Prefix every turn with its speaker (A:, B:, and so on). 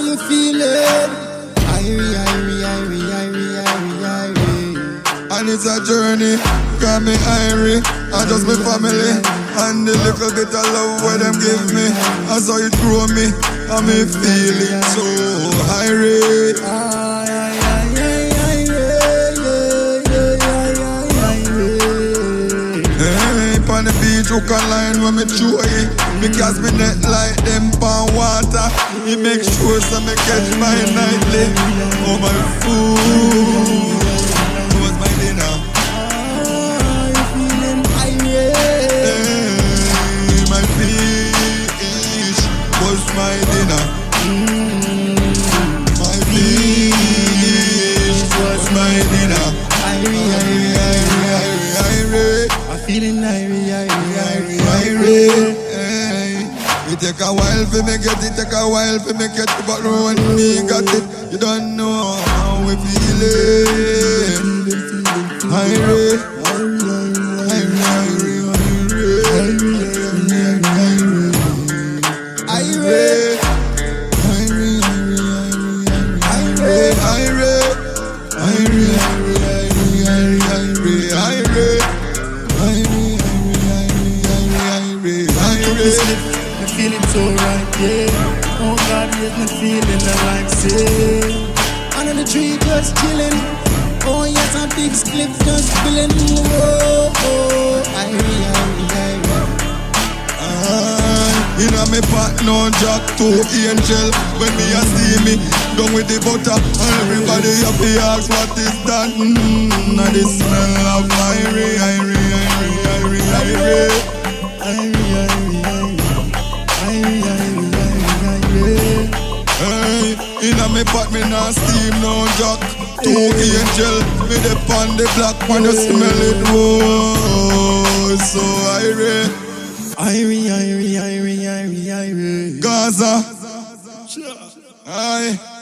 A: you feeling? Irie.
B: And it's a journey, call me Irie. I just my family, and the little bit of love where them give me. I saw it grow me, and me feeling so Irie. Hey, on the beach, hook a line when me chew it. Because me net like them pan water. It makes sure so me catch my nightly. Oh my food, what's my dinner?
A: You feeling irate?
B: Hey, my fish, what's my dinner? My fish, what's my dinner? Irate.
A: I'm feeling irate.
B: It take a while for me get it, take a while for me get it, but when me got it, you don't know how we feeling. Irate.
A: I'm feeling so right, yeah. Oh God, yes, me feeling like say. Under the tree just chilling. Oh yes, a big split just spilling. Oh,
B: You know me pot no jack to angel. When me a see me done with the butter, and everybody happy ask what is that? Now the smell of Irie. Hey, inna me pot me nah steam no jack. Two angel, me dep on the block when you smell it. Whoa, so Irie. Gaza. Aye.